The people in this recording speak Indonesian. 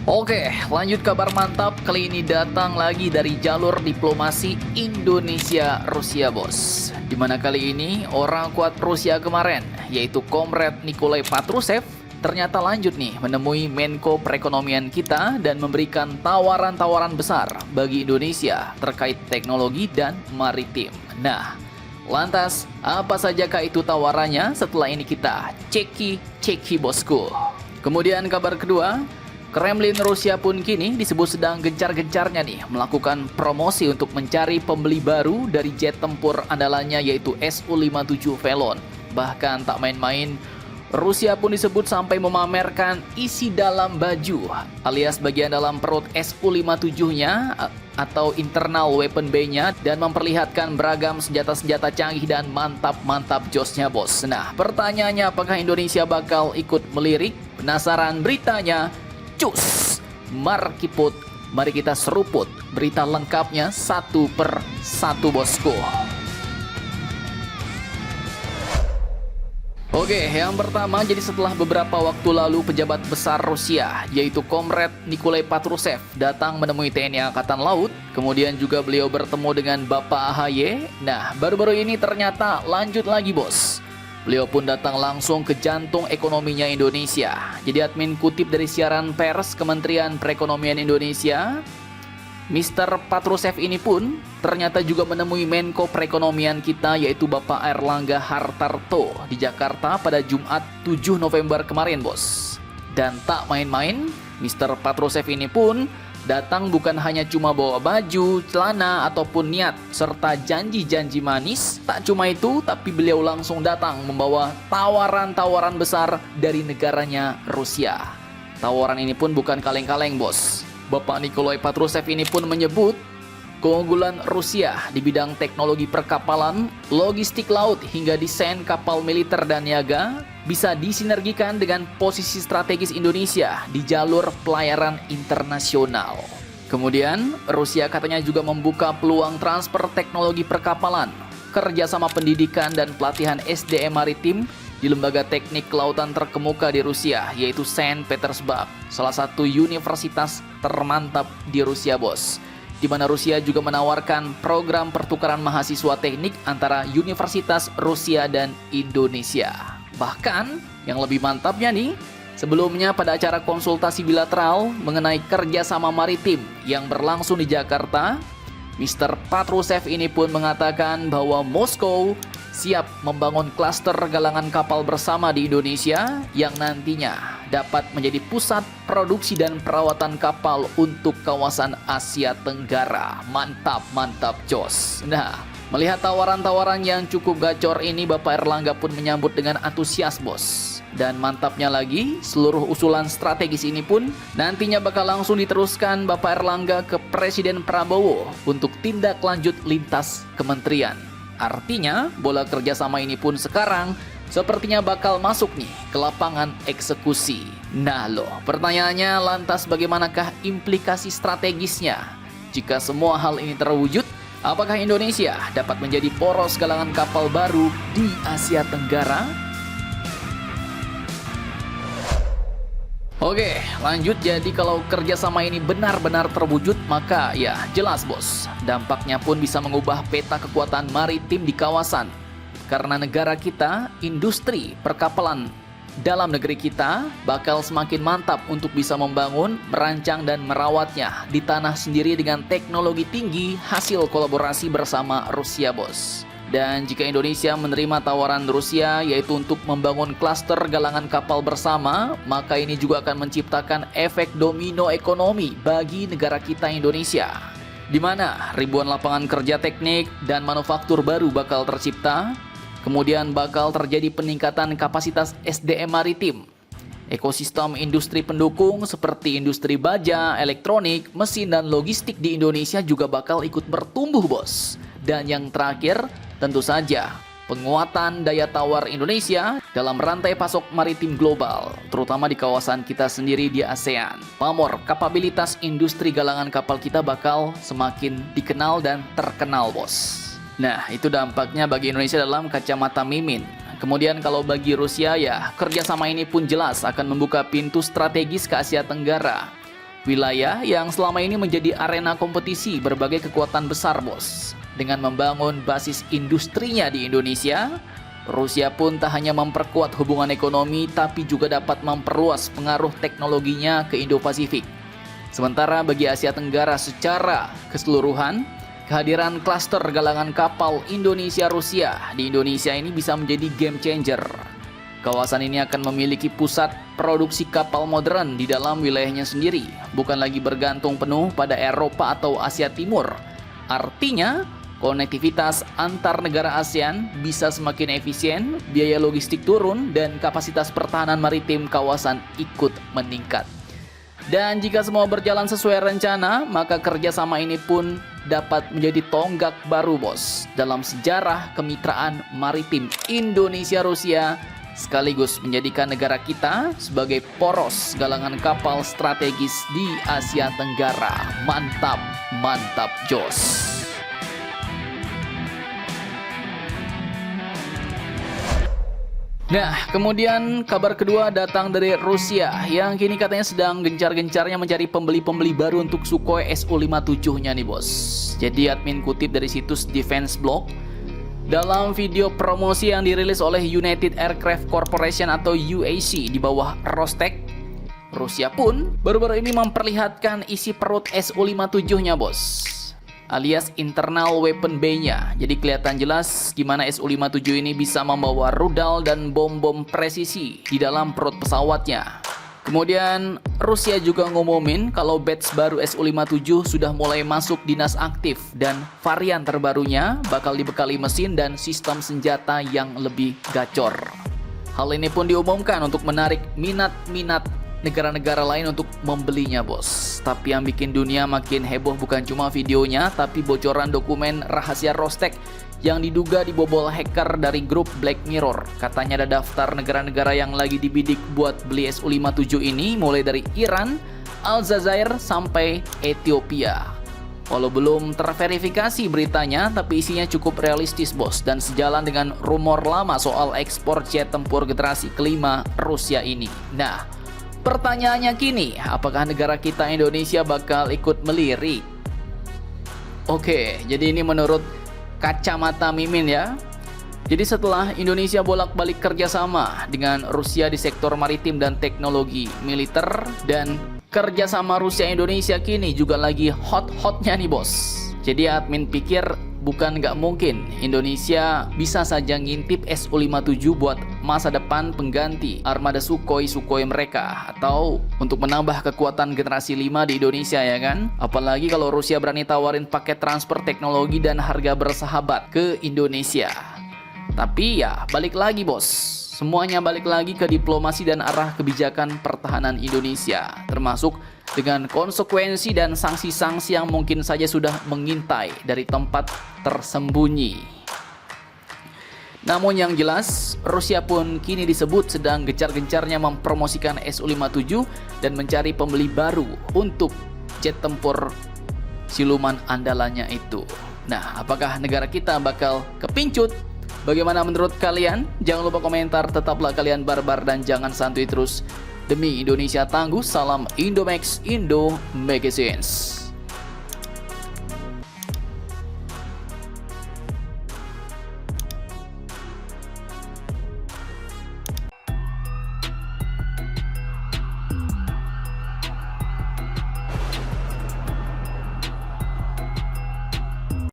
Oke, lanjut kabar mantap. Kali ini datang lagi dari jalur diplomasi Indonesia-Rusia, bos. Dimana kali ini orang kuat Rusia kemarin, yaitu Komrad Nikolai Patrushev, ternyata lanjut nih menemui Menko Perekonomian kita dan memberikan tawaran-tawaran besar bagi Indonesia terkait teknologi dan maritim. Nah, lantas apa sajakah itu tawarannya? Setelah ini kita ceki bosku. Kemudian kabar kedua, Kremlin Rusia pun kini disebut sedang gencar-gencarnya nih melakukan promosi untuk mencari pembeli baru dari jet tempur andalannya yaitu Su-57 Velon. Bahkan tak main-main, Rusia pun disebut sampai memamerkan isi dalam baju alias bagian dalam perut Su-57-nya atau internal weapon bay-nya dan memperlihatkan beragam senjata-senjata canggih dan mantap-mantap josnya, bos. Nah, pertanyaannya apakah Indonesia bakal ikut melirik? Penasaran beritanya? Cus, mari kita seruput berita lengkapnya satu per satu, bosku. Oke, yang pertama, jadi setelah beberapa waktu lalu pejabat besar Rusia yaitu Komrad Nikolai Patrushev datang menemui TNI Angkatan Laut, kemudian juga beliau bertemu dengan Bapak AHY. Nah, baru-baru ini ternyata lanjut lagi, bos. Beliau pun datang langsung ke jantung ekonominya Indonesia. Jadi admin kutip dari siaran pers Kementerian Perekonomian Indonesia, Mr. Patrushev ini pun ternyata juga menemui Menko Perekonomian kita yaitu Bapak Airlangga Hartarto di Jakarta pada Jumat 7 November kemarin, bos. Dan tak main-main, Mr. Patrushev ini pun datang bukan hanya cuma bawa baju, celana, ataupun niat, serta janji-janji manis. Tak cuma itu, tapi beliau langsung datang membawa tawaran-tawaran besar dari negaranya Rusia. Tawaran ini pun bukan kaleng-kaleng, bos. Bapak Nikolai Patrushev ini pun menyebut keunggulan Rusia di bidang teknologi perkapalan, logistik laut, hingga desain kapal militer dan niaga bisa disinergikan dengan posisi strategis Indonesia di jalur pelayaran internasional. Kemudian, Rusia katanya juga membuka peluang transfer teknologi perkapalan, kerjasama pendidikan dan pelatihan SDM maritim di lembaga teknik kelautan terkemuka di Rusia, yaitu Saint Petersburg, salah satu universitas termantap di Rusia, bos. Di mana Rusia juga menawarkan program pertukaran mahasiswa teknik antara Universitas Rusia dan Indonesia. Bahkan, yang lebih mantapnya nih, sebelumnya pada acara konsultasi bilateral mengenai kerjasama maritim yang berlangsung di Jakarta, Mr. Patrushev ini pun mengatakan bahwa Moskow siap membangun klaster galangan kapal bersama di Indonesia yang nantinya dapat menjadi pusat produksi dan perawatan kapal untuk kawasan Asia Tenggara. Mantap jos. Nah, melihat tawaran-tawaran yang cukup gacor ini, Bapak Airlangga pun menyambut dengan antusias, bos. Dan mantapnya lagi, seluruh usulan strategis ini pun nantinya bakal langsung diteruskan Bapak Airlangga ke Presiden Prabowo untuk tindak lanjut lintas kementerian. Artinya, bola kerjasama ini pun sekarang sepertinya bakal masuk nih ke lapangan eksekusi. Nah loh, pertanyaannya lantas bagaimanakah implikasi strategisnya? Jika semua hal ini terwujud, apakah Indonesia dapat menjadi poros galangan kapal baru di Asia Tenggara? Oke, lanjut. Jadi kalau kerjasama ini benar-benar terwujud, maka ya jelas, bos, dampaknya pun bisa mengubah peta kekuatan maritim di kawasan. Karena negara kita, industri perkapalan dalam negeri kita bakal semakin mantap untuk bisa membangun, merancang, dan merawatnya di tanah sendiri dengan teknologi tinggi hasil kolaborasi bersama Rusia, bos. Dan jika Indonesia menerima tawaran Rusia yaitu untuk membangun klaster galangan kapal bersama, maka ini juga akan menciptakan efek domino ekonomi bagi negara kita Indonesia, di mana ribuan lapangan kerja teknik dan manufaktur baru bakal tercipta. Kemudian bakal terjadi peningkatan kapasitas SDM maritim. Ekosistem industri pendukung seperti industri baja, elektronik, mesin, dan logistik di Indonesia juga bakal ikut bertumbuh, bos. Dan yang terakhir, tentu saja penguatan daya tawar Indonesia dalam rantai pasok maritim global, terutama di kawasan kita sendiri di ASEAN. Pamor, kapabilitas industri galangan kapal kita bakal semakin dikenal dan terkenal, bos. Nah, itu dampaknya bagi Indonesia dalam kacamata Mimin. Kemudian kalau bagi Rusia, ya kerjasama ini pun jelas akan membuka pintu strategis ke Asia Tenggara. Wilayah yang selama ini menjadi arena kompetisi berbagai kekuatan besar, bos. Dengan membangun basis industrinya di Indonesia, Rusia pun tak hanya memperkuat hubungan ekonomi, tapi juga dapat memperluas pengaruh teknologinya ke Indo-Pasifik. Sementara bagi Asia Tenggara secara keseluruhan, kehadiran klaster galangan kapal Indonesia-Rusia di Indonesia ini bisa menjadi game changer. Kawasan ini akan memiliki pusat produksi kapal modern di dalam wilayahnya sendiri, bukan lagi bergantung penuh pada Eropa atau Asia Timur. Artinya, konektivitas antar negara ASEAN bisa semakin efisien, biaya logistik turun, dan kapasitas pertahanan maritim kawasan ikut meningkat. Dan jika semua berjalan sesuai rencana, maka kerjasama ini pun dapat menjadi tonggak baru, bos, dalam sejarah kemitraan maritim Indonesia-Rusia, sekaligus menjadikan negara kita sebagai poros galangan kapal strategis di Asia Tenggara. Mantap, mantap, jos. Nah, kemudian kabar kedua datang dari Rusia yang kini katanya sedang gencar-gencarnya mencari pembeli-pembeli baru untuk Sukhoi Su-57-nya nih, bos. Jadi admin kutip dari situs Defense Blog, dalam video promosi yang dirilis oleh United Aircraft Corporation atau UAC di bawah Rostec, Rusia pun baru-baru ini memperlihatkan isi perut Su-57-nya, bos, alias internal weapon bay-nya. Jadi kelihatan jelas gimana Su-57 ini bisa membawa rudal dan bom-bom presisi di dalam perut pesawatnya. Kemudian Rusia juga ngumumin kalau batch baru Su-57 sudah mulai masuk dinas aktif dan varian terbarunya bakal dibekali mesin dan sistem senjata yang lebih gacor. Hal ini pun diumumkan untuk menarik minat negara-negara lain untuk membelinya, bos. Tapi yang bikin dunia makin heboh bukan cuma videonya, tapi bocoran dokumen rahasia Rostec yang diduga dibobol hacker dari grup Black Mirror. Katanya ada daftar negara-negara yang lagi dibidik buat beli Su-57 ini, mulai dari Iran, Aljazair, sampai Ethiopia. Walau belum terverifikasi beritanya, tapi isinya cukup realistis, bos, dan sejalan dengan rumor lama soal ekspor jet tempur generasi kelima Rusia ini. Nah, pertanyaannya kini, apakah negara kita Indonesia bakal ikut melirik? Oke, jadi ini menurut kacamata Mimin ya. Jadi setelah Indonesia bolak-balik kerjasama dengan Rusia di sektor maritim dan teknologi militer, dan kerjasama Rusia-Indonesia kini juga lagi hot-hotnya nih, bos. Jadi admin pikir bukan nggak mungkin Indonesia bisa saja ngintip Su-57 buat masa depan pengganti armada Sukhoi mereka, atau untuk menambah kekuatan generasi 5 di Indonesia, ya kan? Apalagi kalau Rusia berani tawarin paket transfer teknologi dan harga bersahabat ke Indonesia. Tapi ya balik lagi, bos, semuanya balik lagi ke diplomasi dan arah kebijakan pertahanan Indonesia, termasuk dengan konsekuensi dan sanksi-sanksi yang mungkin saja sudah mengintai dari tempat tersembunyi. Namun yang jelas, Rusia pun kini disebut sedang gencar-gencarnya mempromosikan Su-57 dan mencari pembeli baru untuk jet tempur siluman andalannya itu. Nah, apakah negara kita bakal kepincut? Bagaimana menurut kalian? Jangan lupa komentar, tetaplah kalian barbar dan jangan santuy terus. Demi Indonesia tangguh, salam Indomax Indo Magazines.